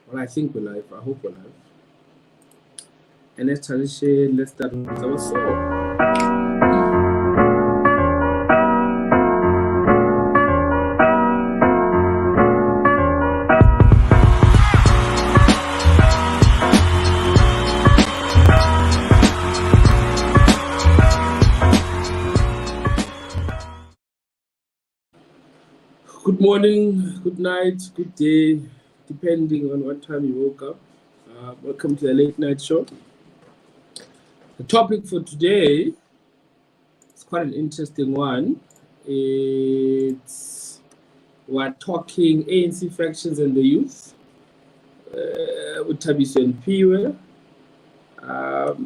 Well, I think we're live. I hope we're live. And let's start with our song. Good morning, good night, good day, depending on what time you woke up. Welcome to the late night show. The topic for today is quite an interesting one. We're talking ANC factions and the youth with Tabiso and Piwe.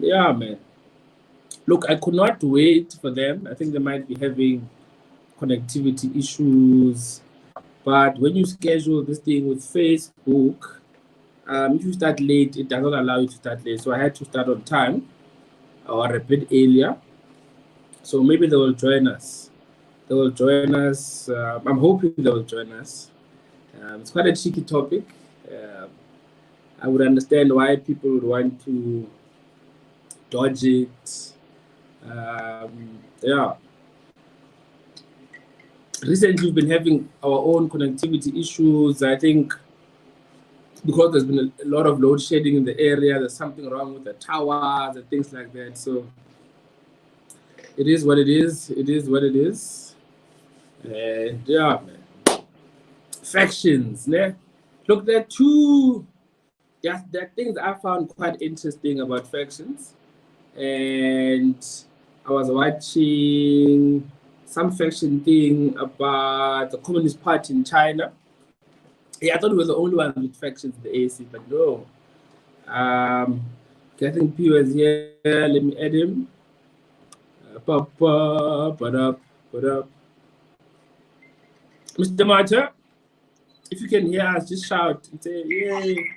Yeah, man. Look, I could not wait for them. I think they might be having connectivity issues. But when you schedule this thing with Facebook, if you start late, it does not allow you to start late. So I had to start on time or a bit earlier. So maybe they will join us. They will join us. I'm hoping they will join us. It's quite a tricky topic. I would understand why people would want to dodge it. Yeah. Recently, we've been having our own connectivity issues. I think because there's been a lot of load shedding in the area, there's something wrong with the towers and things like that. So it is what it is. It is what it is. And yeah, man. Factions, né? Look, there are things I found quite interesting about factions. And I was watching some faction thing about the Communist Party in China. Yeah, I thought we were the only one with factions in the ANC, but no. I think P was here. Let me add him. Mr. Marta, if you can hear us, just shout and say, yay.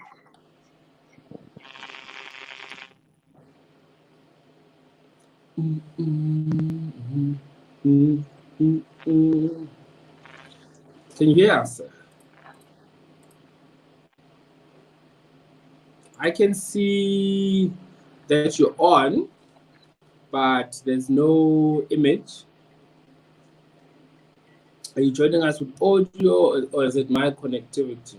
Can you hear us? I can see that you're on, but there's no image. Are you joining us with audio or is it my connectivity?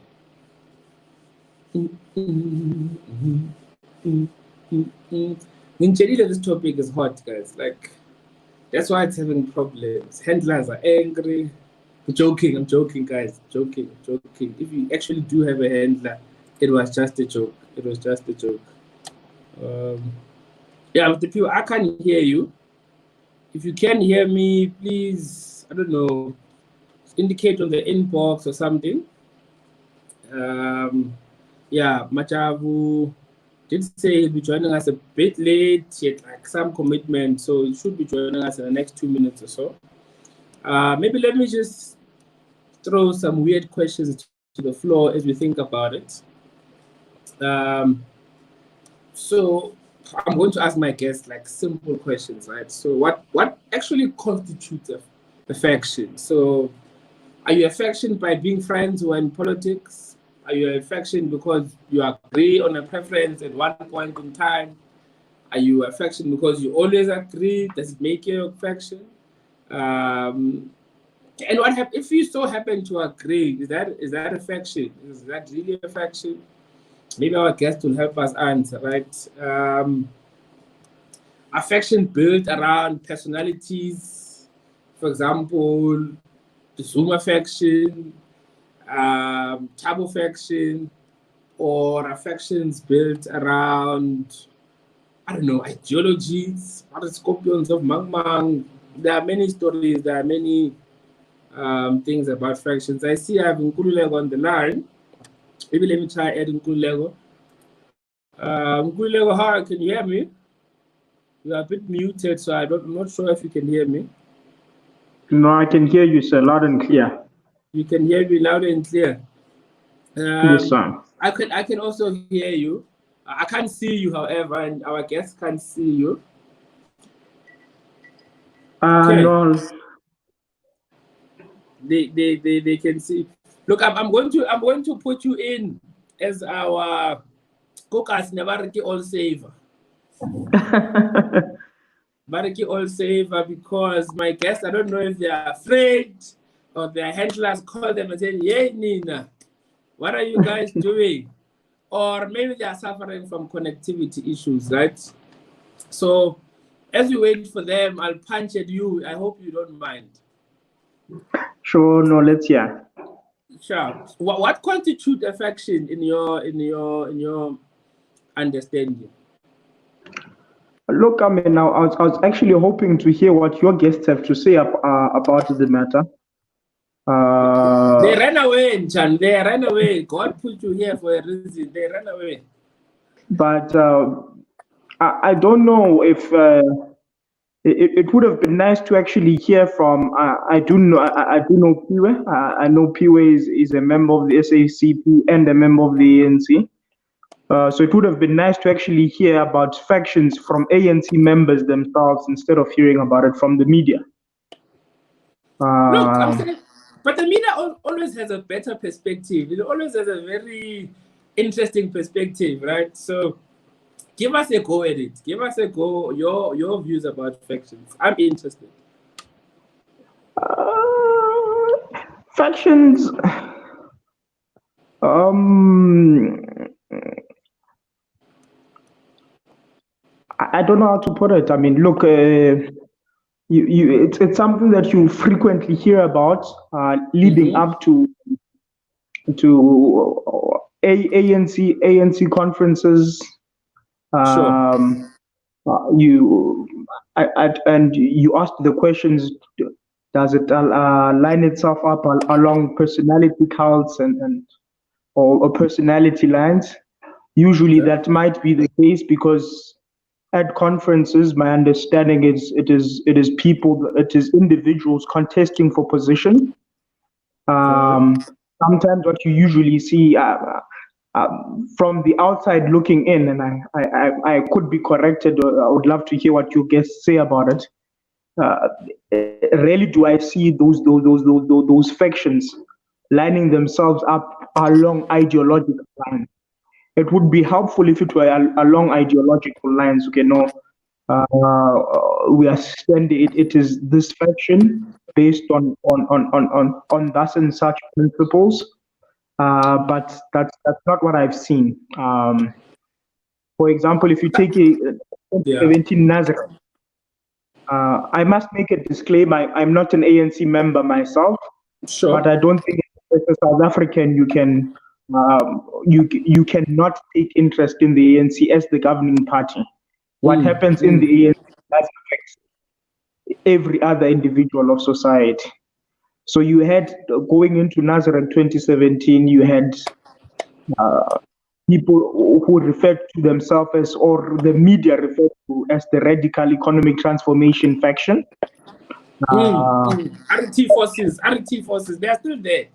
This topic is hot, guys. Like, that's why it's having problems. Handlers are angry. I'm joking, guys. Joking. If you actually do have a handler, it was just a joke. Yeah, with the people, I can't hear you. If you can hear me, please, I don't know, indicate on the inbox or something. Yeah, Machavu did say he'll be joining us a bit late, yet like some commitment, so he should be joining us in the next 2 minutes or so. Maybe let me just throw some weird questions to the floor as we think about it. So I'm going to ask my guests like simple questions, right? So what actually constitutes a faction? So are you a faction by being friends who are in politics? Are you a faction because you agree on a preference at one point in time? Are you a faction because you always agree? Does it make you a faction? And what if you so happen to agree? Is that a faction? Is that really a faction? Maybe our guest will help us answer, right? A faction built around personalities, for example, the Zuma faction, Tabo faction, or affections built around, I don't know, ideologies, what are scorpions of Mang. There are many stories, there are many things about factions. I see I have Nkululego on the line. Maybe let me try adding Nkululego. Nkululego, hi, can you hear me? You are a bit muted, so I'm not sure if you can hear me. No, I can hear you, sir, loud and clear. You can hear me loud and clear. Yes, sir. I can also hear you. I can't see you, however, and our guests can't see you. Okay. No. They can see. Look, I'm going to put you in as our caucus Nabariki all saver. Bariki all saver because my guests, I don't know if they are afraid or their handlers call them and say, "Hey Nina, what are you guys doing?" Or maybe they are suffering from connectivity issues, right? So as we wait for them, I'll punch at you. I hope you don't mind. Sure, no, let's hear. Sure. What constitutes a faction in your understanding? Look, I mean, I was actually hoping to hear what your guests have to say about the matter. They ran away, Chan. They ran away. God put you here for a reason. They ran away. But I don't know if it would have been nice to actually hear from. I do know Piwe. I know Piwe is a member of the SACP and a member of the ANC. So it would have been nice to actually hear about factions from ANC members themselves instead of hearing about it from the media. Look, I'm saying, but the media always has a better perspective. It always has a very interesting perspective, right? So give us a go at it. Give us a go. Your views about factions. I'm interested. Factions. I don't know how to put it. I mean, look, it's something that you frequently hear about leading up to ANC conferences. Sure. And you asked the questions. Does it line itself up along personality cults or personality lines? Usually, that might be the case because at conferences, my understanding is it is individuals contesting for position. Sometimes what you usually see from the outside looking in, and I could be corrected, or I would love to hear what you guests say about it. Rarely do I see those factions lining themselves up along ideological lines. It would be helpful if it were along ideological lines. Okay, no, we are standing. It is this faction based on thus and such principles. But that's not what I've seen. For example, if you take a 2017 Nazareth, I must make a disclaimer. I'm not an ANC member myself, but I don't think as a South African you can you cannot take interest in the ANC as the governing party. What happens in the ANC does affect every other individual of society. So you had, going into Nazareth 2017, you had people who referred to themselves as, or the media referred to as, the radical economic transformation faction. RT forces, they are still there.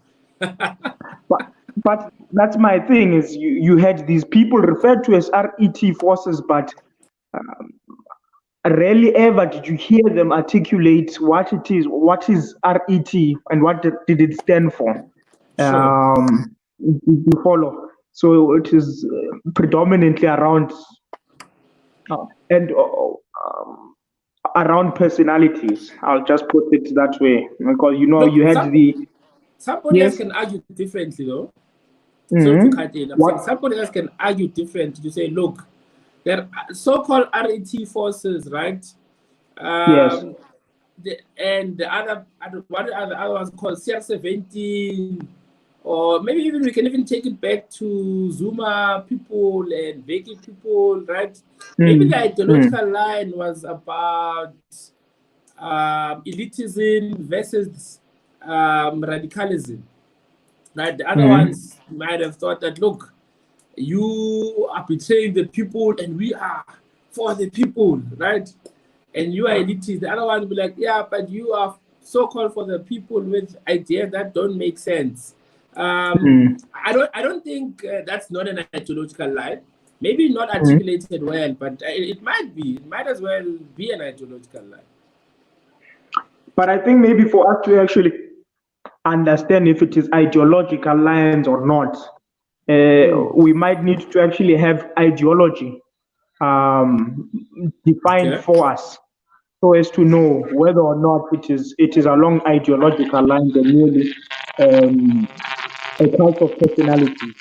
but that's my thing, is you had these people referred to as RET forces, but rarely ever did you hear them articulate what is RET and what did it stand for. You follow. So it is predominantly around around personalities. I'll just put it that way, because you had somebody else can argue differently, though. So to cut in, somebody else can argue differently to say, look, there are so-called RET forces, right? Yes. And the other, what are the other ones called? CR17, or maybe even we can even take it back to Zuma people and Beki people, right? Maybe the ideological line was about elitism versus radicalism, right? The other ones might have thought that, look, you are betraying the people and we are for the people, right? And you are elitist. The other one will be like, yeah, but you are so-called for the people with ideas that don't make sense. I don't think that's not an ideological line. Maybe not articulated well, but it might be. It might as well be an ideological line. But I think maybe for us to actually understand if it is ideological lines or not, we might need to actually have ideology defined Okay. for us, so as to know whether or not it is along ideological lines and merely a cult of personality.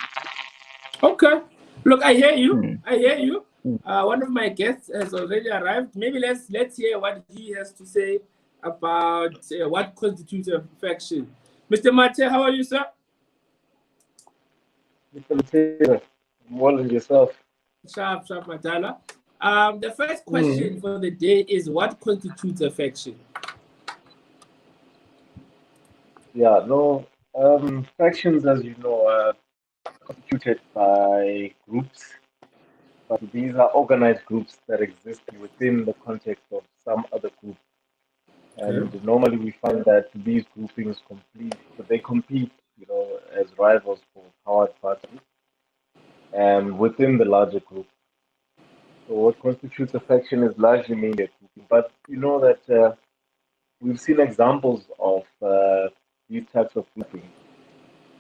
Okay. Look, I hear you. Mm. I hear you. Mm. One of my guests has already arrived. Maybe let's hear what he has to say about what constitutes a faction. Mr. Mate, how are you, sir? Taylor, more than yourself. Sharp, sharp, Matala. The first question Mm. for the day is what constitutes a faction? Yeah, no. Factions, as you know, are constituted by groups, but these are organized groups that exist within the context of some other group. Okay. And normally we find that these groupings compete, as rivals for power advantage within the larger group. So what constitutes a faction is largely mainly a grouping. But you know that we've seen examples of these types of groupings,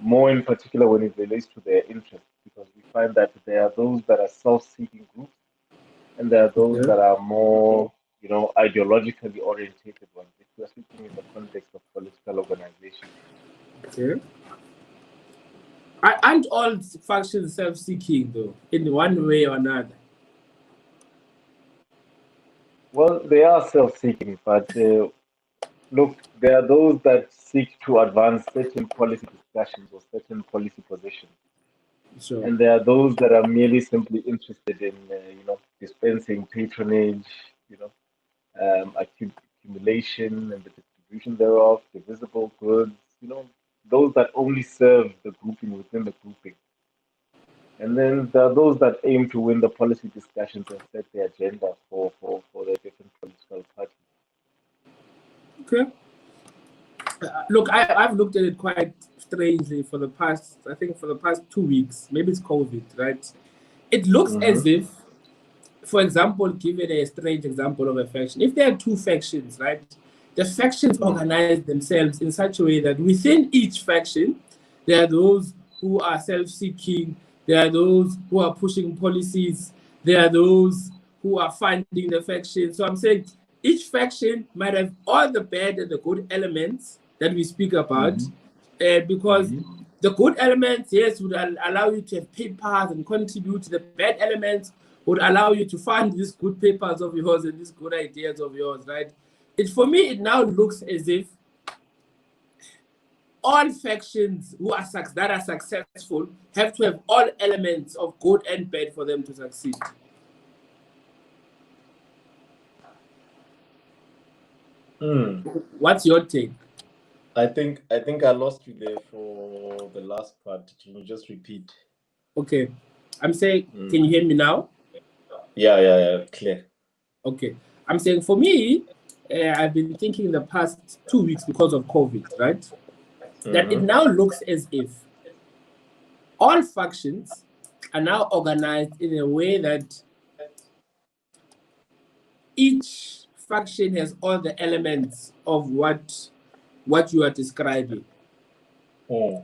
more in particular when it relates to their interests, because we find that there are those that are self-seeking groups, and there are those Okay. that are more, ideologically orientated ones, if we're speaking in the context of political organization. Okay. Aren't all factions self-seeking though, in one way or another? Well, they are self-seeking, but look, there are those that seek to advance certain policy discussions or certain policy positions. Sure. And there are those that are merely simply interested in, dispensing patronage, accumulation and the distribution thereof, divisible goods, those that only serve the grouping within the grouping. And then there are those that aim to win the policy discussions and set the agenda for their different political parties. Okay. Look, I've looked at it quite strangely for the past, I think for the past 2 weeks. Maybe it's COVID, right? It looks Mm-hmm. as if, for example, given a strange example of a faction, if there are two factions, right, the factions organize themselves in such a way that within each faction, there are those who are self-seeking, there are those who are pushing policies, there are those who are funding the faction. So I'm saying each faction might have all the bad and the good elements that we speak about, because Mm-hmm. the good elements, yes, would allow you to have papers and contribute. The bad elements would allow you to fund these good papers of yours and these good ideas of yours, right? For me, it now looks as if all factions that are successful have to have all elements of good and bad for them to succeed. Mm. What's your take? I think I lost you there for the last part. Can you just repeat? Okay, I'm saying, can you hear me now? Yeah, clear. Okay, I'm saying for me, I've been thinking in the past 2 weeks because of COVID, right? That it now looks as if all factions are now organized in a way that each faction has all the elements of what you are describing.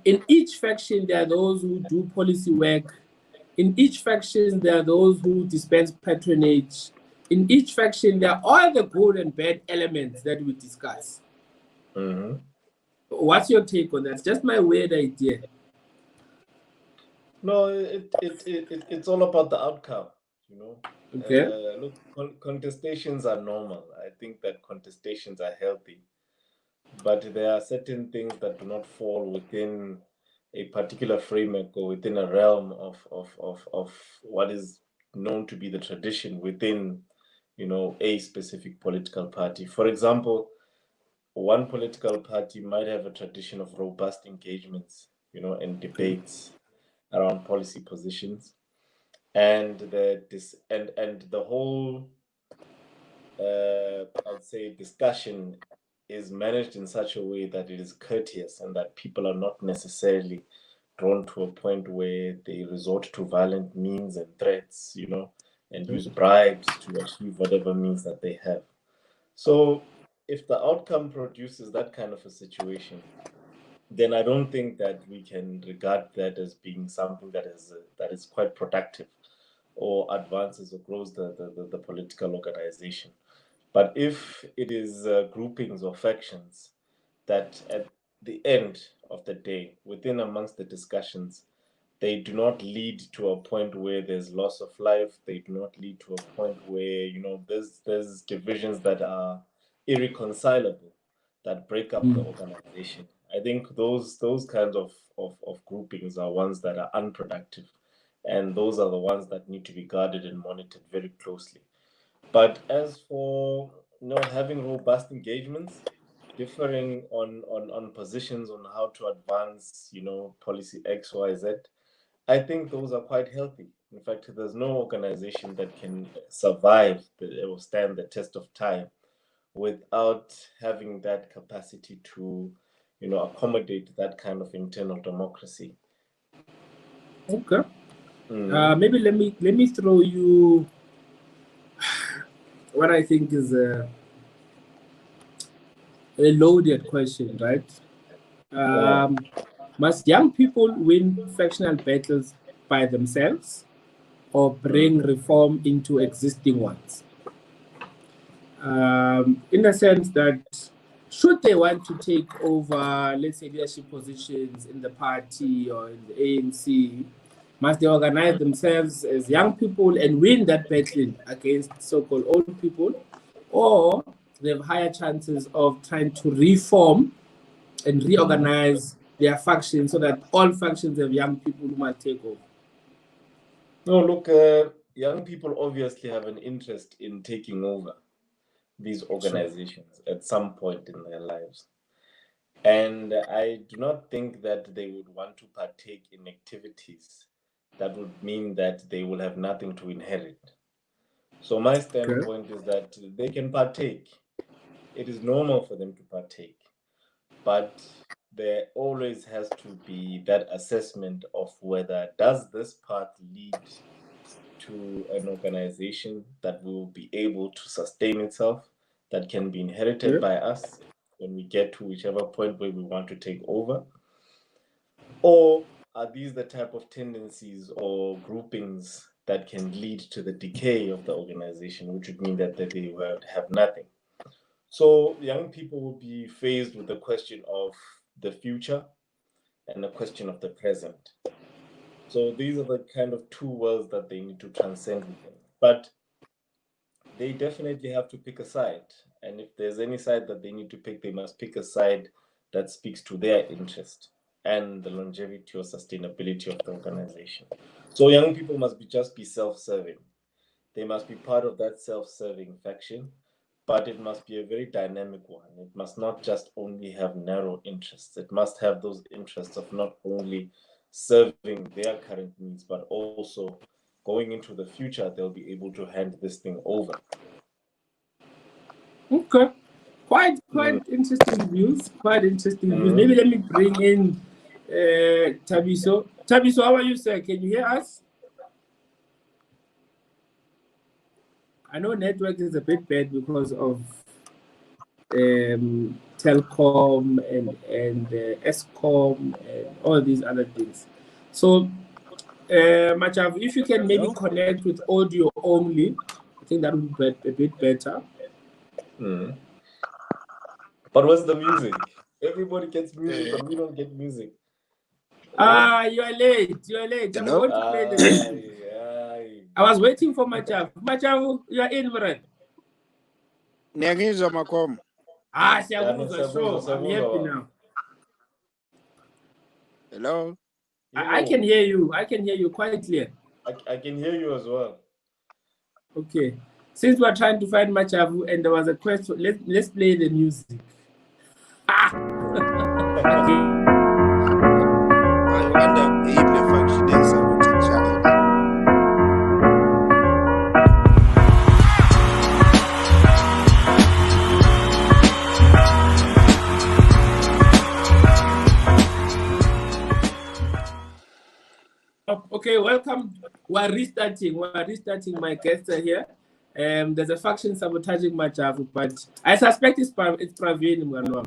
In each faction, there are those who do policy work. In each faction, there are those who dispense patronage. In each faction, there are all the good and bad elements that we discuss. What's your take on that? It's just my weird idea. No, it's all about the outcome, you know. Okay. Look, contestations are normal. I think that contestations are healthy, but there are certain things that do not fall within a particular framework or within a realm of what is known to be the tradition within, a specific political party. For example, one political party might have a tradition of robust engagements, and debates around policy positions, and the whole I'd say discussion is managed in such a way that it is courteous and that people are not necessarily drawn to a point where they resort to violent means and threats, and use bribes to achieve whatever means that they have. So if the outcome produces that kind of a situation, then I don't think that we can regard that as being something that is quite productive or advances or grows the political organization. But if it is groupings or factions that at the end of the day, within amongst the discussions, they do not lead to a point where there's loss of life. They do not lead to a point where there's divisions that are irreconcilable, that break up the organization. I think those kinds of groupings are ones that are unproductive, and those are the ones that need to be guarded and monitored very closely. But as for having robust engagements, differing on positions on how to advance policy X, Y, Z, I think those are quite healthy. In fact, there's no organization that can survive or stand the test of time without having that capacity to accommodate that kind of internal democracy. Okay. Maybe let me throw you what I think is a loaded question, right? Must young people win factional battles by themselves or bring reform into existing ones? In the sense that should they want to take over, let's say, leadership positions in the party or in the ANC, must they organize themselves as young people and win that battle against so-called old people, or they have higher chances of trying to reform and reorganize their factions so that all factions have young people who might take over? No, look, young people obviously have an interest in taking over these organizations at some point in their lives. And I do not think that they would want to partake in activities that would mean that they will have nothing to inherit. So my standpoint is that they can partake. It is normal for them to partake. But there always has to be that assessment of whether does this path lead to an organization that will be able to sustain itself, that can be inherited by us when we get to whichever point where we want to take over? Or are these the type of tendencies or groupings that can lead to the decay of the organization, which would mean that they would have nothing? So young people will be faced with the question of the future and the question of the present. So these are the kind of two worlds that they need to transcend within. But they definitely have to pick a side. And if there's any side that they need to pick, they must pick a side that speaks to their interest and the longevity or sustainability of the organization. So young people must just be self-serving. They must be part of that self-serving faction, but it must be a very dynamic one. It must not just only have narrow interests. It must have those interests of not only serving their current needs, but also going into the future, they'll be able to hand this thing over. Okay. Quite interesting views. Quite interesting views. Maybe let me bring in Tabiso. Tabiso, how are you, sir? Can you hear us? I know network is a bit bad because of Telkom and Eskom and all these other things. So, Machav, if you can maybe connect with audio only, I think that would be a bit better. But what's the music? Everybody gets music, but we don't get music. You are late. You are late. I'm going to play the music. I was waiting for Machav. Machav, you are in, brother. Sure. I'm happy now. Hello? I can hear you. I can hear you quite clear. I can hear you as well. Okay. Since we're trying to find Machavu and there was a question, let's play the music. I wonder if the function is a child. Okay, welcome. We're restarting my guests are here. There's a faction sabotaging Machavu, but I suspect it's Praveen Mwanwam.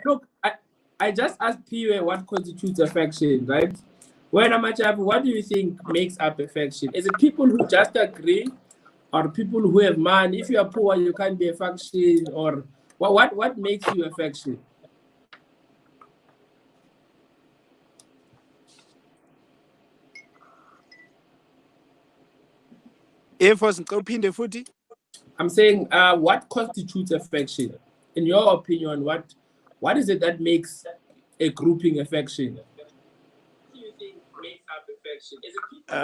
Look, I just asked Piwe what constitutes a faction, right? When Amachav, what do you think makes up a faction? Is it people who just agree, or people who have money? If you are poor, you can't be a faction, or what makes you a faction? I'm saying, what constitutes a faction? In your opinion, what is it that makes a grouping a faction? What do you think makes up a faction? Is it people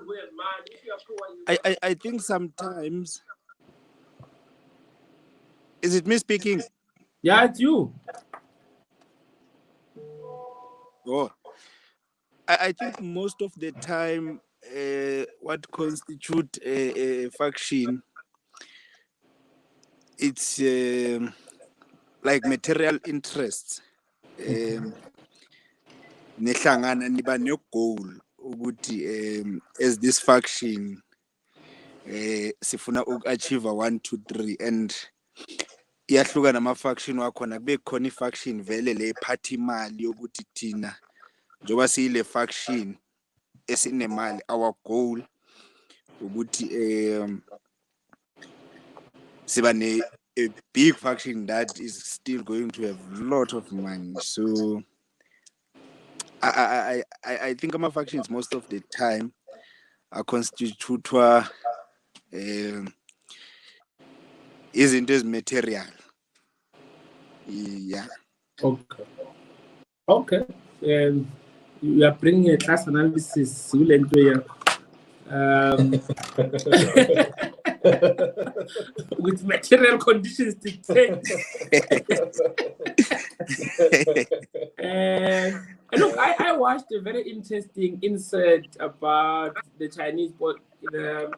who have money? If you are poor, I think sometimes. Is it me speaking? yeah, it's you. Oh, I think most of the time, what constitute a faction, it's like material interests. Nehlangana niba ne goal ukuthi as this faction sifuna ukachieve 1 2 3 and iyahluka nama faction wakhona kube khona ifaction vele le party imali yokuthi thina njoba siyile faction esinemali our goal ukuthi siba ne a big faction that is still going to have a lot of money. So I think ama factions most of the time are constituted izinto ezmaterial. Yeah. Okay. You are bringing a class analysis. With material conditions to take. And look, I watched a very interesting insert about the Chinese, the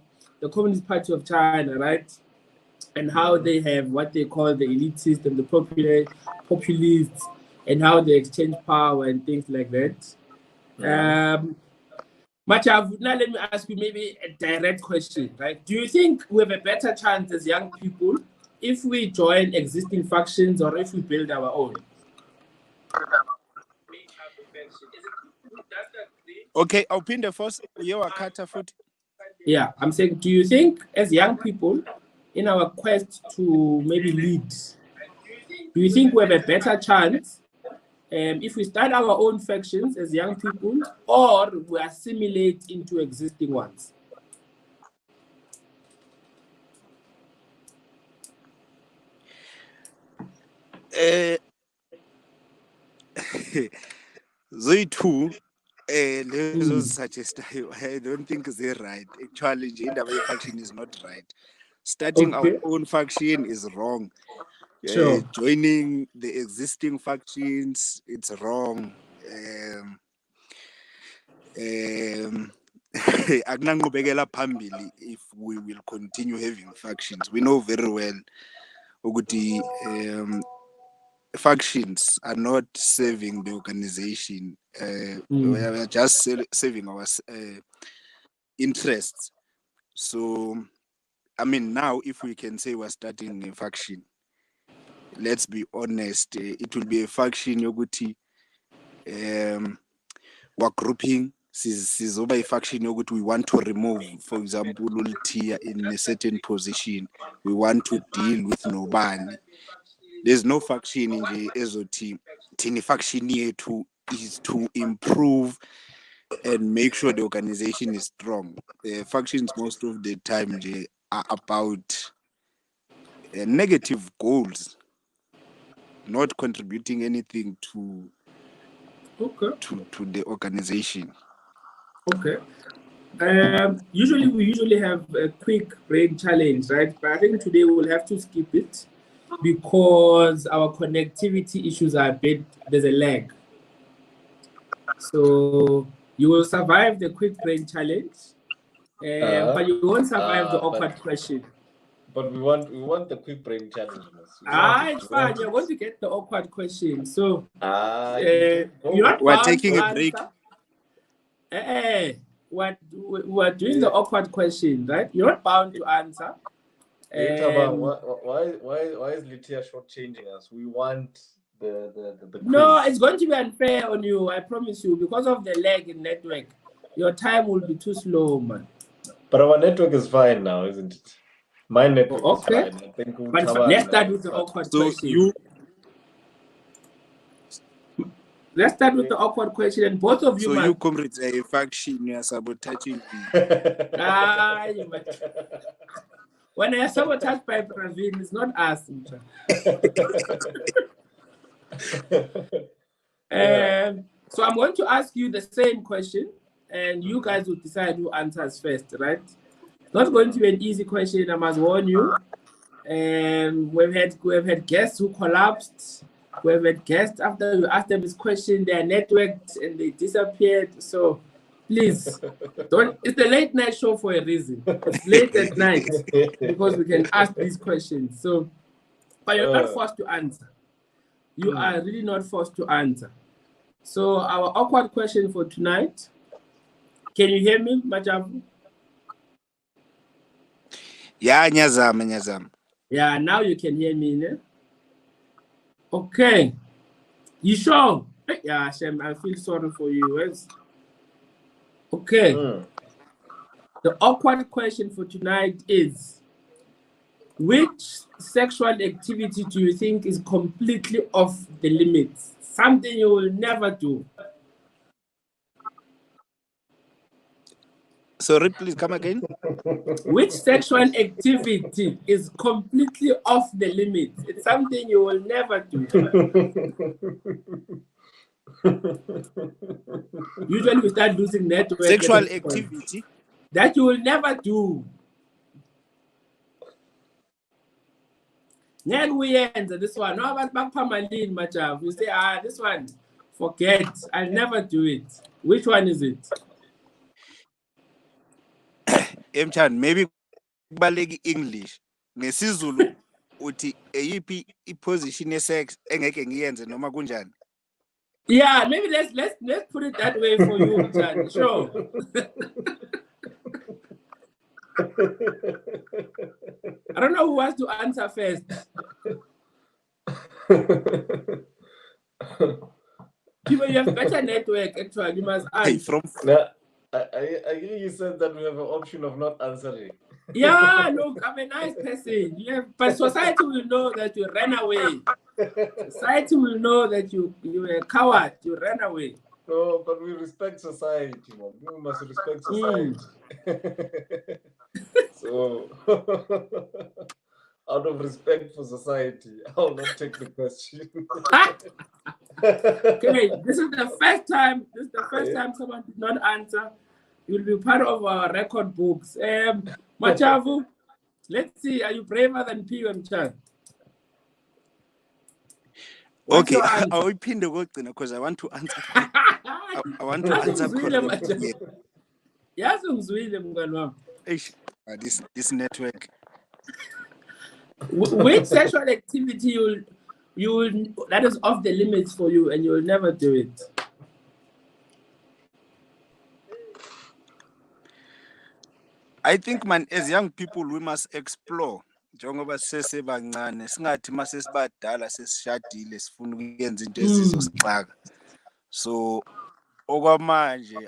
Communist Party of China, right? And how they have what they call the elitists and the populists, and how they exchange power and things like that. Machav, now let me ask you maybe a direct question, right? Do you think we have a better chance as young people if we join existing factions or if we build our own? Okay, I'll pin the first. Yeah, I'm saying, do you think as young people in our quest to maybe lead, do you think we have a better chance if we start our own factions as young people, or we assimilate into existing ones? Zoe2, let's suggest I don't think they're right. Actually, the faction is not right. Starting our own faction is wrong. Sure. Joining the existing factions, it's wrong. If we will continue having factions, we know very well ukuthi factions are not serving the organization. We are just serving our interests. So, I mean, now if we can say we're starting a faction, let's be honest, it will be a faction yokuthi we're grouping sizoba a faction yokuthi we want to remove, for example, Ultia in a certain position. We want to deal with nobody. There's no faction in the EZOT. Tini faction yethu is to improve and make sure the organization is strong. Factions most of the time are about negative goals, not contributing anything to the organization. Okay. Usually we have a quick brain challenge, right? But I think today we'll have to skip it because our connectivity issues are a bit, there's a lag. So you will survive the quick brain challenge, but you won't survive the awkward question. But we want the quick brain challenge. It's fine. You're going to get the awkward question. So you're not we're taking a break. we're doing the awkward question, right? You're not bound to answer. Why is Litia shortchanging us? We want the No, quiz. it's going to be unfair on you, I promise you, because of the lag in network. Your time will be too slow, man. But our network is fine now, isn't it? My network is Okay. fine. I think But let's start with the awkward question. Let's start with the awkward question, and both of you. So you comrades are a faction, you are sabotaging me. When I are sabotaged by Praveen, it's not us. So I'm going to ask you the same question, and you guys will decide who answers first, right? It's not going to be an easy question, I must warn you. We've had guests who collapsed. We've had guests after you asked them this question, they are networked and they disappeared. So please don't. It's the late night show for a reason. It's late at night because we can ask these questions. So, but you're not forced to answer. You are really not forced to answer. So our awkward question for tonight. Can you hear me, Majavu? Yeah, nyazama. Yeah, now you can hear me. Ne? Okay. You sure? Yeah, Shem, I feel sorry for you. Yes. Okay. The awkward question for tonight is, which sexual activity do you think is completely off the limits? Something you will never do. Sorry, please come again. Which sexual activity is completely off the limits? It's something you will never do. Usually we start losing network. Sexual activity that you will never do. Then we end this one. No, but back Pamalin, Majav. You say, this one, forget. I'll never do it. Which one is it? Emchan, maybe kubaleki English. NgesiZulu uthi eyiphi iposition yesex engeke ngiyenze noma kunjani? Yeah, maybe let's put it that way for you, Mchan. Sure. I don't know who wants to answer first. People, you have better network, actually. You must answer. Hey, from I hear you said that we have an option of not answering. Yeah, look, I'm a nice person. But society will know that you ran away. Society will know that you were a coward. You ran away. No, but we respect society, man. We must respect society. So, out of respect for society, I'll not take the question. Okay, this is the first time. This is the first time someone did not answer. You'll be part of our record books. Machavu, let's see. Are you braver than PMChan? Okay, I will pin the word because I want to answer. I want to answer correctly. Yes, this network. Which sexual activity you will that is off the limits for you and you will never do it? I think, man, as young people, we must explore. Njengoba sisebancane singathi mase sibadala sesishadile sifuna ukuyenza into ezizosixaka. So okwamanje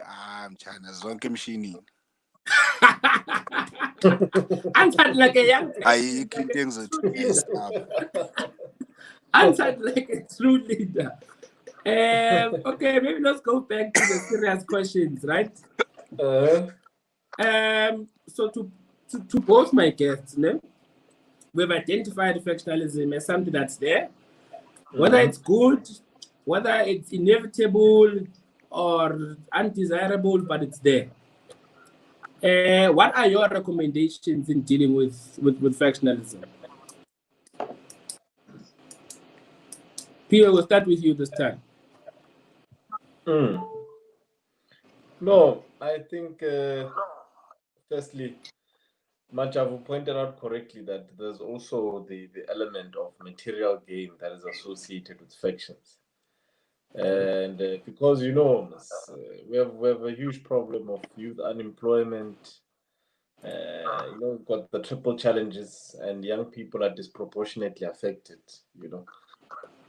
mjana zonke emshinini. Answered like a young ayikho into engizothi answered like a true leader. Okay, maybe let's go back to the serious questions, right? So to both my guests, we've identified factionalism as something that's there, whether it's good, whether it's inevitable or undesirable, but it's there. What are your recommendations in dealing with factionalism? Pierre, we'll start with you this time. No, I think firstly, Machavu pointed out correctly that there's also the element of material gain that is associated with factions. And because we have a huge problem of youth unemployment. We've got the triple challenges, and young people are disproportionately affected.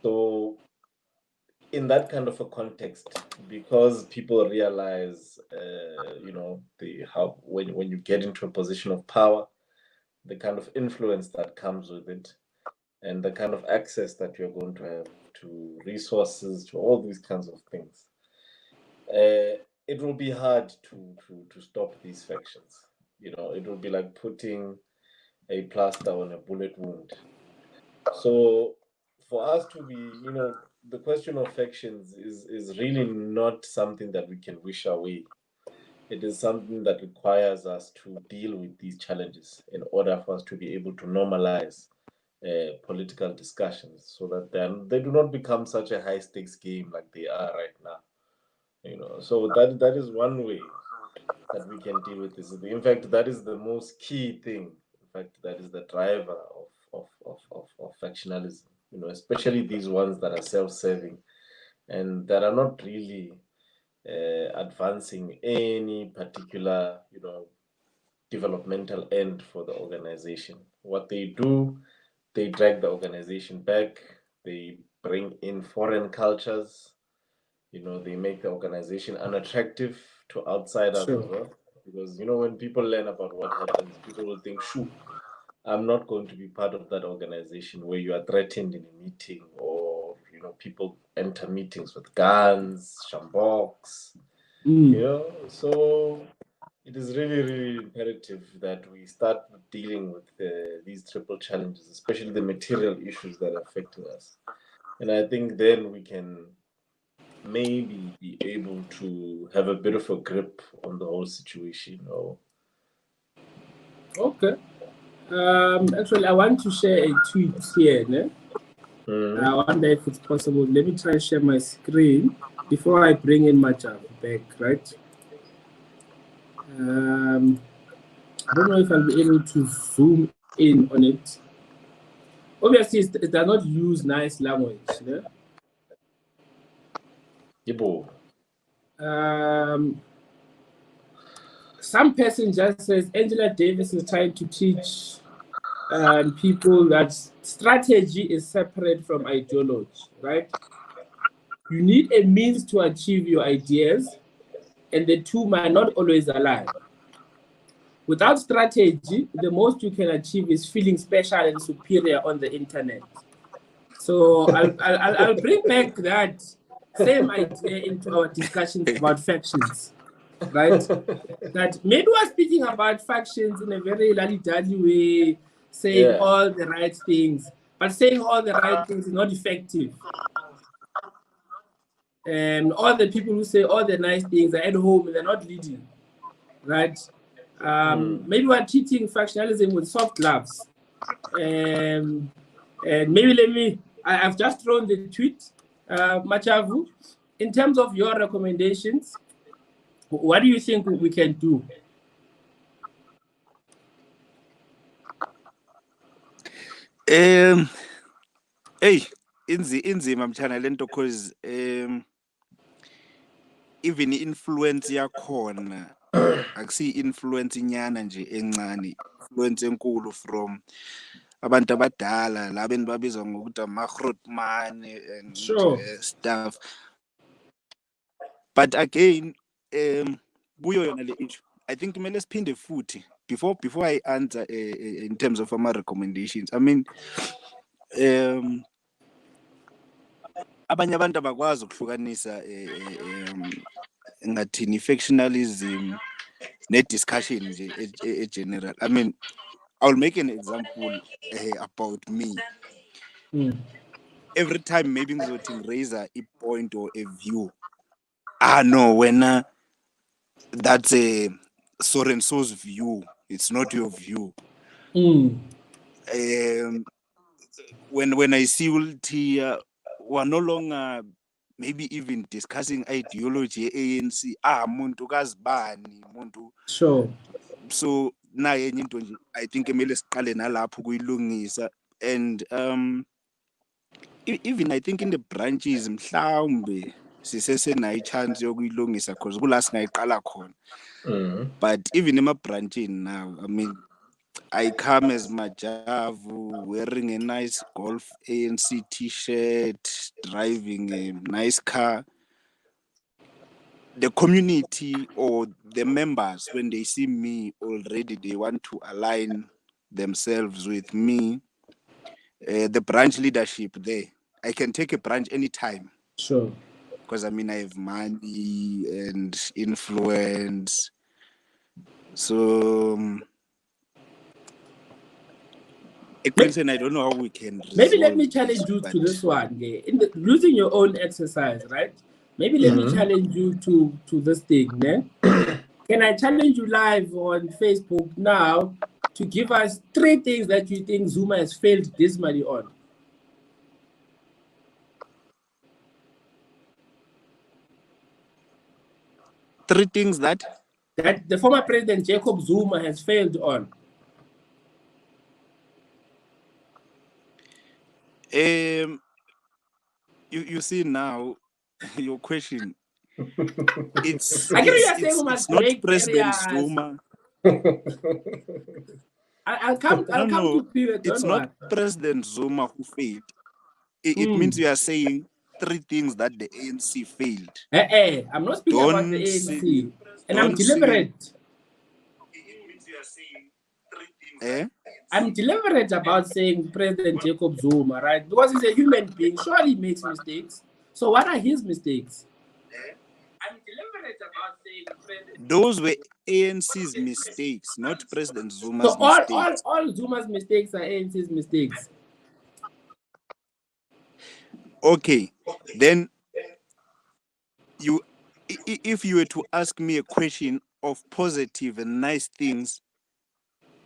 So in that kind of a context, because people realize, when you get into a position of power, the kind of influence that comes with it, and the kind of access that you're going to have to resources, to all these kinds of things, it will be hard to stop these factions. It will be like putting a plaster on a bullet wound. So for us to be, the question of factions is really not something that we can wish away. It is something that requires us to deal with these challenges in order for us to be able to normalize political discussions, so that then they do not become such a high stakes game like they are right now. So that is one way that we can deal with this. In fact, that is the most key thing. In fact, that is the driver of factionalism, especially these ones that are self-serving and that are not really advancing any particular, developmental end for the organization. What they do, they drag the organization back, they bring in foreign cultures, they make the organization unattractive to outsiders as Sure. well. Because, when people learn about what happens, people will think, shoo, I'm not going to be part of that organization where you are threatened in a meeting, or, people enter meetings with guns, shambox, So it is really, really imperative that we start dealing with these triple challenges, especially the material issues that are affecting us. And I think then we can maybe be able to have a bit of a grip on the whole situation. Okay. Actually, I want to share a tweet here. I wonder if it's possible. Let me try to share my screen before I bring in Majav back, right? I don't know if I'll be able to zoom in on it. Obviously, it does not use nice language. Some person just says Angela Davis is trying to teach people that strategy is separate from ideology, right? You need a means to achieve your ideas, and the two might not always align. Without strategy, the most you can achieve is feeling special and superior on the internet. So I'll bring back that same idea into our discussions about factions, right? That maybe we're speaking about factions in a very lally-dally way, saying all the right things, but saying all the right things is not effective. And all the people who say all the nice things are at home and they're not leading, right? Maybe we're treating factionalism with soft gloves. And maybe I've just thrown the tweet, Machavu. In terms of your recommendations, what do you think we can do? Hey, inzima mchana lento cause even influence yakhona akusi influence inyana nje encane, influence enkulu from abantu abadala labeni babizwa ngokuthi ama-grootman and stuff. But again, kuyo yona le issue, I think kumele siphinde futhi before I answer in terms of my recommendations. I mean, abanye abantu abakwazi ukuhlukanisa ngathini factionalism ne-discussion nje general. I mean, I'll make an example about me. Every time maybe ngizothi raise a point or a view, no, when that's a so and so's view, it's not your view. When I see we're no longer maybe even discussing ideology ANC, muntu kazibani muntu. Sure. So naye enye into I think emele siqale nalapho kuyilungisa. And even I think in the branches mhlawumbe sisesenayo chance yokuyilungisa because kula singayiqala khona. But even in my branching now, I mean, I come as Majavu wearing a nice golf ANC t-shirt, driving a nice car. The community or the members, when they see me already, they want to align themselves with me. The branch leadership there, I can take a branch anytime. Sure. Because I mean, I have money and influence. So, I don't know how we can. Maybe let me challenge you to this one. Okay? Losing your own exercise, right? Maybe let me challenge you to this thing. Ne? Can I challenge you live on Facebook now to give us 3 things that you think Zuma has failed dismally on? Three things that the former president Jacob Zuma has failed on. You see now your question. It's I you are saying we it's must not break President barriers. Zuma. I'll come to period. It's not President Zuma who failed. It means you are saying 3 things that the ANC failed. I'm not speaking about the ANC. And I'm deliberate. It means you are saying 3 things. I'm deliberate about saying President Jacob Zuma, right? Because he's a human being. Surely he makes mistakes. So what are his mistakes? I'm deliberate about saying President. Those were ANC's mistakes, not President Zuma's mistakes. All Zuma's mistakes are ANC's mistakes. Okay, then if you were to ask me a question of positive and nice things,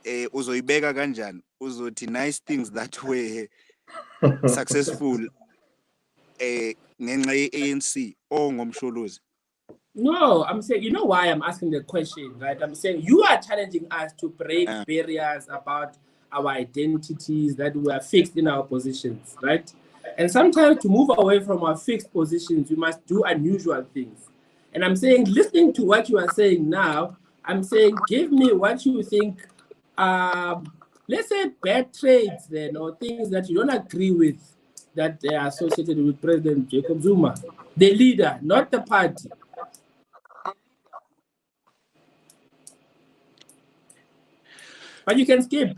uzoibeka kanjani? Uzothi nice things that were successful ngenxa ye-ANC or ngomsholozi. No, I'm saying, you know why I'm asking the question, right? I'm saying you are challenging us to break barriers about our identities that we are fixed in our positions, right? And sometimes to move away from our fixed positions, we must do unusual things. And I'm saying, listening to what you are saying now, I'm saying, give me what you think, let's say bad traits then, or things that you don't agree with that they are associated with President Jacob Zuma, the leader, not the party. But you can skip.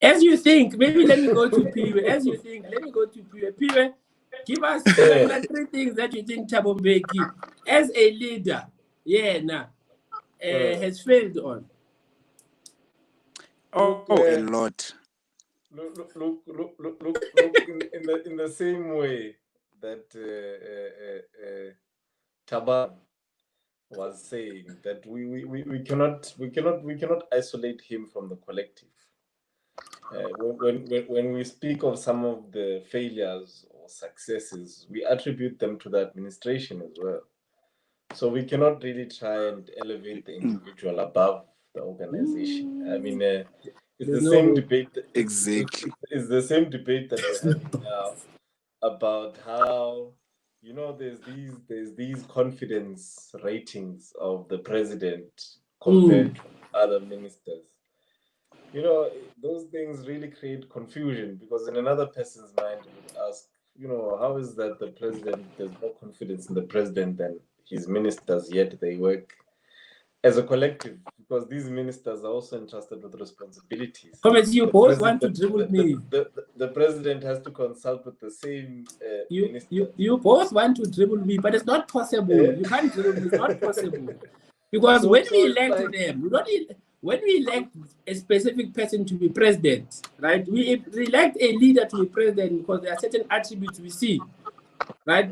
As you think, maybe let me go to Piwe. As you think, let me go to Piwe. Piwe, give us 3 things that you think Thabo Mbeki, as a leader, has failed on. A lot. Look in the same way that Taban was saying that we cannot isolate him from the collective. When we speak of some of the failures or successes, we attribute them to the administration as well. So we cannot really try and elevate the individual above the organization. I mean, it's the same debate. Exactly. It's the same debate that we're having now about how, there's these confidence ratings of the president compared to other ministers. Those things really create confusion, because in another person's mind you would ask, how is that the president, there's more confidence in the president than his ministers, yet they work as a collective, because these ministers are also entrusted with responsibilities. You both want to dribble me. The president has to consult with the same you both want to dribble me, but it's not possible. You can't dribble me. It's not possible. Because when we elect them, when we elect a specific person to be president, right? We elect a leader to be president because there are certain attributes we see, right?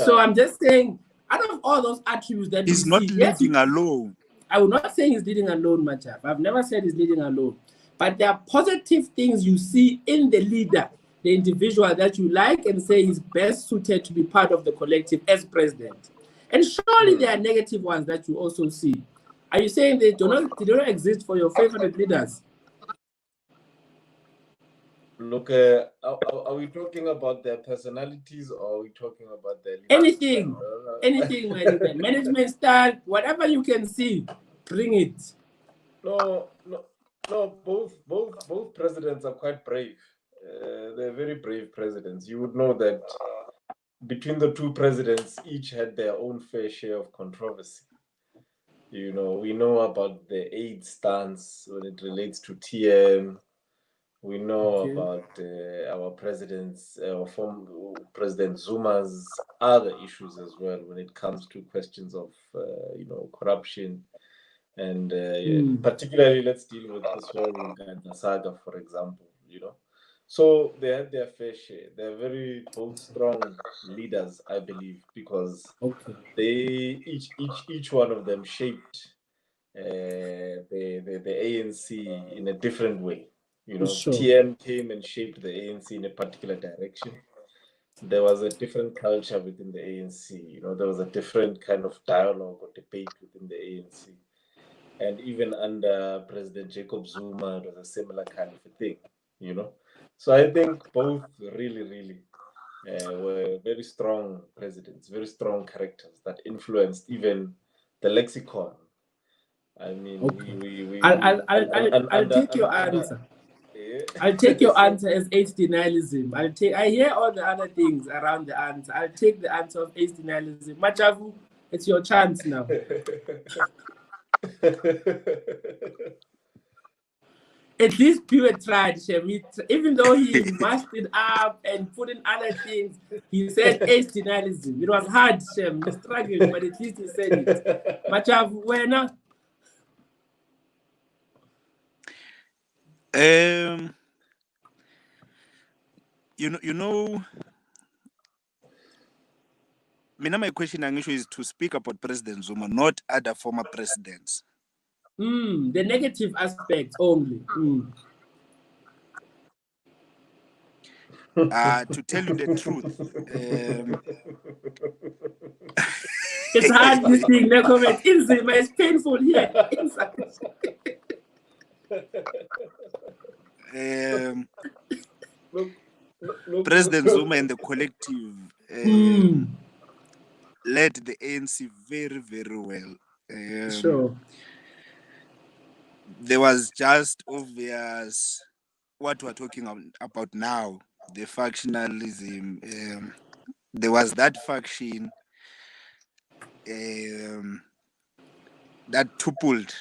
So I'm just saying, out of all those attributes that he's not leading alone. I would not say he's leading alone, Machaf. I've never said he's leading alone. But there are positive things you see in the leader, the individual that you like and say is best suited to be part of the collective as president. And surely there are negative ones that you also see. Are you saying they do not exist for your favorite leaders? Look, are we talking about their personalities or are we talking about their leadership? Anything, my leader. Management style, whatever you can see, bring it. No. Both presidents are quite brave. They're very brave presidents. You would know that between the two presidents, each had their own fair share of controversy. You know, we know about the aid stance when it relates to TM. We know about our president's, former President Zuma's other issues as well when it comes to questions of, corruption. And particularly, let's deal with this whole Uganda saga, for example, So they had their fair share. They're very both strong leaders, I believe, because they each one of them shaped the ANC in a different way. TM came and shaped the ANC in a particular direction. There was a different culture within the ANC. There was a different kind of dialogue or debate within the ANC. And even under President Jacob Zuma, it was a similar kind of a thing, So I think both really were very strong presidents, very strong characters that influenced even the lexicon. I mean, I'll take your answer. I'll take your answer as age denialism. I hear all the other things around the answer. I'll take the answer of age denialism. Machavu, it's your chance now. At least Peter tried, Shem. Even though he masked it up and put in other things, he said age denialism. It was hard, Shem. He struggled, but at least he said it. Machavu, where now? My question is to speak about President Zuma, not other former presidents. The negative aspects only. To tell you the truth, it's hard this thing. No comment. It's painful here. President Zuma and the collective led the ANC very, very well. Sure. There was just obvious what we're talking about now, the factionalism. There was that faction that toppled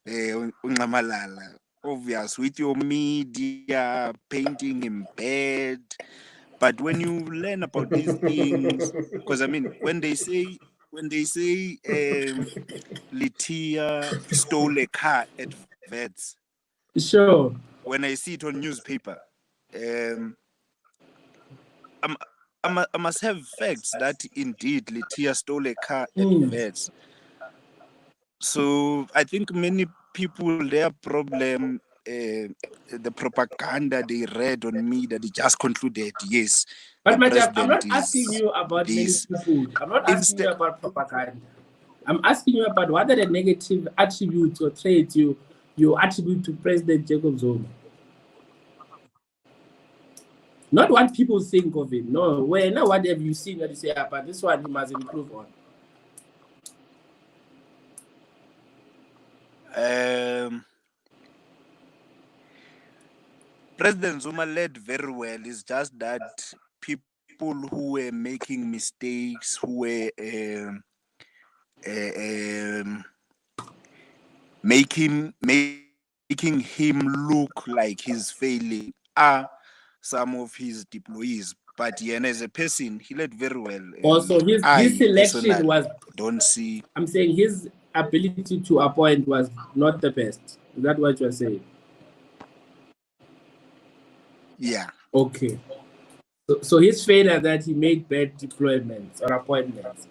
Ungamalala. Obvious with your media painting him bad. But when you learn about these things, because when they say Letitia stole a car at Vets, sure. When I see it on newspaper, I must have facts that indeed Letitia stole a car at Vets. So I think many people, their problem, the propaganda they read on me, that they just concluded, yes. But I'm not asking you about this. Many people. I'm not asking you about propaganda. I'm asking you about what are the negative attributes or traits you attribute to President Jacob Zuma. Not what people think of it. No, what have you seen that you say, but this one he must improve on? President Zuma led very well. It's just that people who were making mistakes, who were making him look like he's failing are some of his deployees. But as a person, he led very well. Also, his selection was. Don't see. I'm saying his ability to appoint was not the best. Is that what you're saying? Yeah. Okay. So his failure that he made bad deployments or appointments.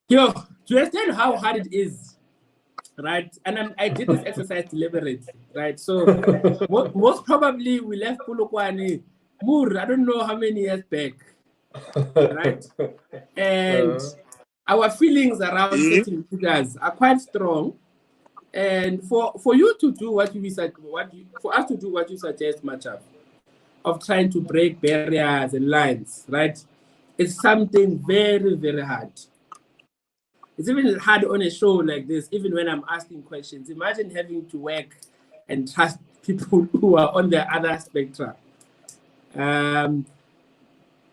To understand how hard it is, right? And I did this exercise deliberately, right? So most probably we left Polokwane, I don't know how many years back, right? And our feelings around certain figures are quite strong. And for you to do for us to do what you suggest, Machab, of trying to break barriers and lines, right? It's something very, very hard. It's even hard on a show like this, even when I'm asking questions. Imagine having to work and trust people who are on the other spectrum.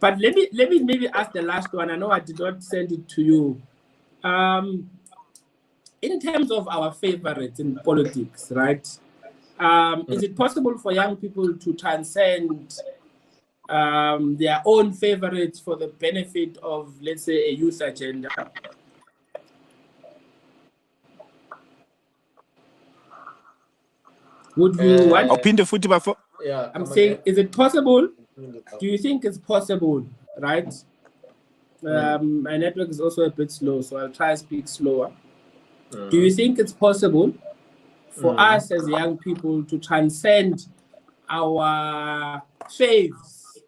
But let me maybe ask the last one. I know I did not send it to you. In terms of our favorites in politics, right? Is it possible for young people to transcend their own favorites for the benefit of, let's say, a youth agenda? Would you want? Uphinde futhi bafo. Yeah, I'm saying, again. is it possible? Do you think it's possible, right? My network is also a bit slow, so I'll try to speak slower. Do you think it's possible for us as young people to transcend our faiths,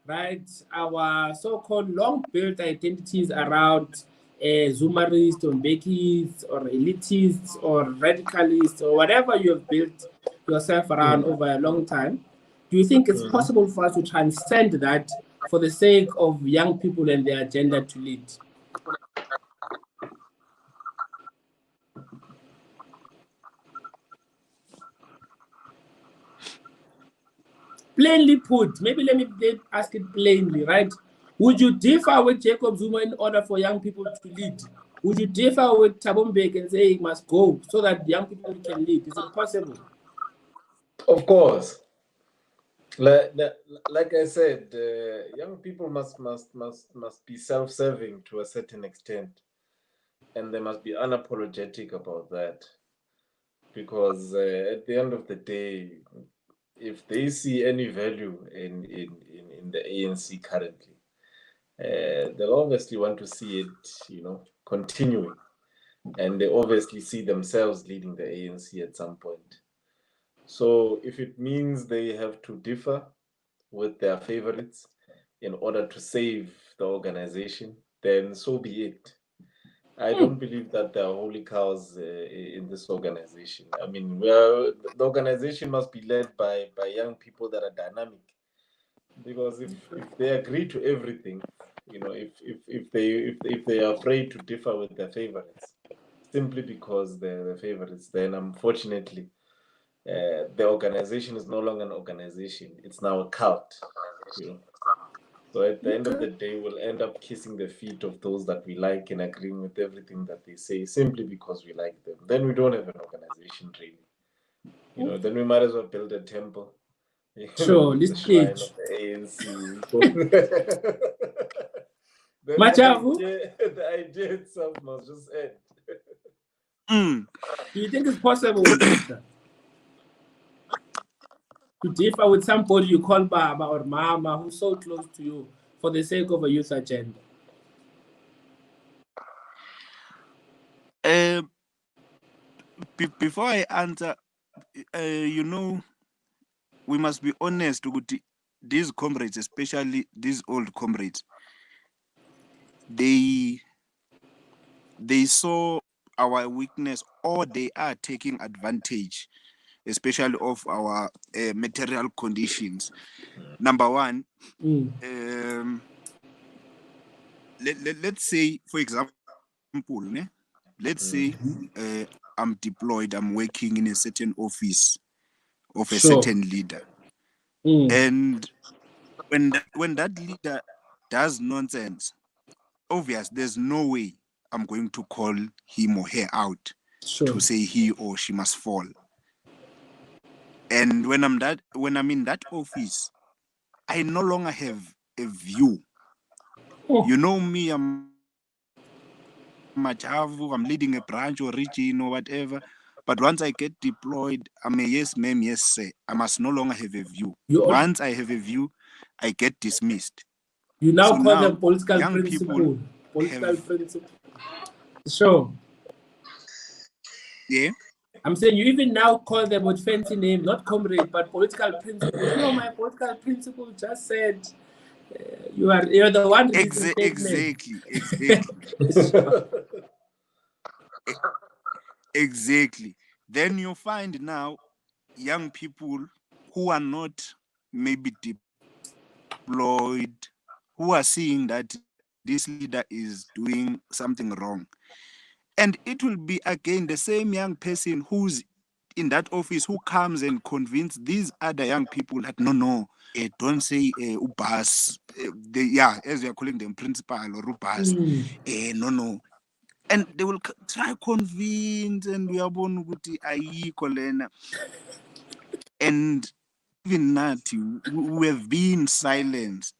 right? Our so-called long-built identities around Zoomerist or Mbekis or elitists or radicalists or whatever you have built yourself around over a long time. Do you think it's possible for us to transcend that for the sake of young people and their agenda to lead? Plainly put, maybe let me ask it plainly, right? Would you differ with Jacob Zuma in order for young people to lead? Would you differ with Thabo Mbeki and say he must go so that young people can lead? Is it possible? Of course. Like I said, young people must be self-serving to a certain extent, and they must be unapologetic about that, because at the end of the day, if they see any value in the ANC currently, they'll obviously want to see it, continuing, and they obviously see themselves leading the ANC at some point. So if it means they have to differ with their favorites in order to save the organization, then so be it. I don't believe that there are holy cows in this organization. I mean, the organization must be led by young people that are dynamic. Because if they agree to everything, if they are afraid to differ with their favorites, simply because they're the favorites, then unfortunately, the organization is no longer an organization. It's now a cult. So at the end of the day, we'll end up kissing the feet of those that we like and agreeing with everything that they say simply because we like them. Then we don't have an organization, really. Then we might as well build a temple. Sure, the this shrine page. of the ANC. Machavu? The idea itself must just end. Do you think it's possible to differ with somebody you call Baba or Mama who's so close to you for the sake of a youth agenda? Before I answer, we must be honest with these comrades, especially these old comrades. They saw our weakness, or they are taking advantage, especially of our material conditions. Number one, let's say, for example, let's say I'm deployed, I'm working in a certain office of a certain leader. And when that leader does nonsense, obvious, there's no way I'm going to call him or her out to say he or she must fall. And when I'm in that office, I no longer have a view. You know me, I'm Machavu, I'm leading a branch or region or whatever. But once I get deployed, I'm a yes ma'am, yes sir. I must no longer have a view. Once I have a view, I get dismissed. You now call them political principle. Political principle. Sure. Yeah. I'm saying you even now call them with fancy name, not comrade, but political principle. No, my political principle just said you're the one. Exactly. Then you find now young people who are not maybe deployed, who are seeing that this leader is doing something wrong. And it will be again the same young person who's in that office who comes and convince these other young people that no, don't say ubas, as we are calling them principal or ubas, no. And they will try convince and we are born ukuthi ayikho lena. And even that we have been silenced.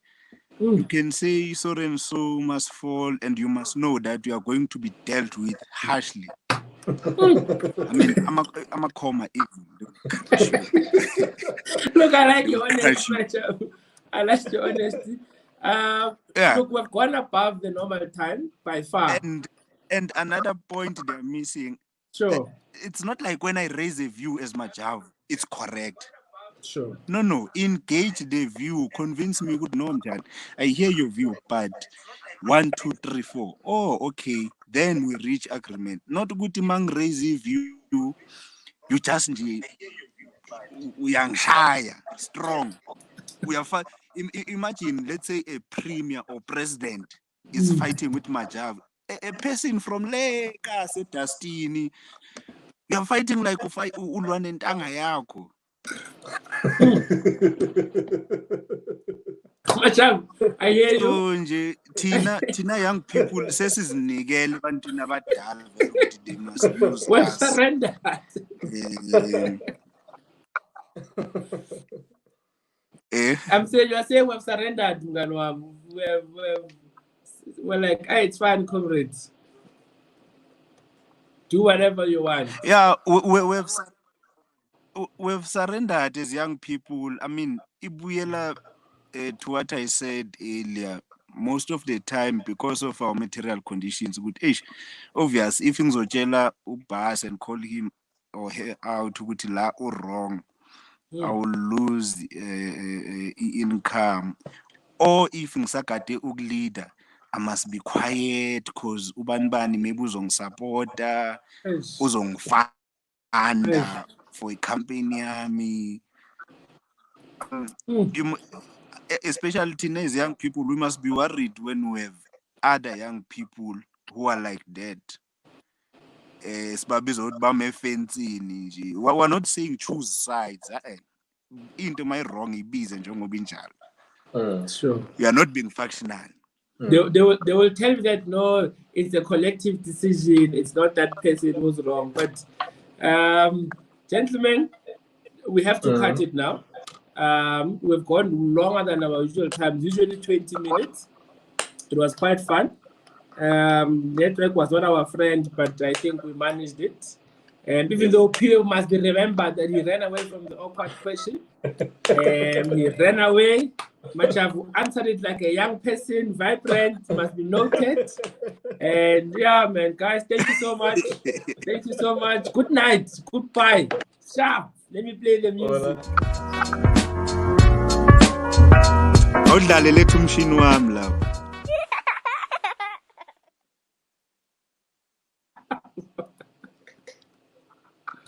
You can say so and so must fall, and you must know that you are going to be dealt with harshly. I mean, I'm a comma even. Look, I like your honesty. I like your honesty. Look, we've gone above the normal time by far. And another point they're missing. Sure. It's not like when I raise a view as Majav, it's correct. Sure. No. Engage the view. Convince me good no, Mjan. I hear your view, but 1, 2, 3, 4. Oh, okay. Then we reach agreement. Not good mang raise a view. You just young shy, strong. We are imagine, let's say a premier or president is fighting with Majav. A person from Leka, Destiny. You are fighting like you fight Ulwan and Tanga Yako. I hear you. So Tina young people sesizinikele ebantwini abadala ukuthi they must use We've us. surrendered. I'm saying you're saying we've surrendered, Mganwa. We're like, hey, it's fine, comrades. Do whatever you want. Yeah, we've surrendered as young people. I mean, ibuyela to what I said earlier. Most of the time, because of our material conditions, good age, obvious. If ngizotshela ubas and call him or her out ukuthi la or wrong, I will lose income. Or if ngisagade ukuleader, I must be quiet because ubanibani maybe uzongisupporta, uzongifunda for a company yami. Especially teenage young people, we must be worried when we have other young people who are like that. We're not saying choose sides. Into my wrong, Sure. You are not being factional. They will tell you that no, it's a collective decision. It's not that person who's wrong. But gentlemen, we have to cut it now. We've gone longer than our usual time, usually 20 minutes. It was quite fun. Network was not our friend, but I think we managed it. And even though Pio must be remembered that he ran away from the awkward question, he ran away. Much have answered it like a young person, vibrant, must be noted. And yeah, man, guys, thank you so much. Thank you so much. Good night. Goodbye. Sharp. Let me play the music. Awudlalele umshini wami lapho.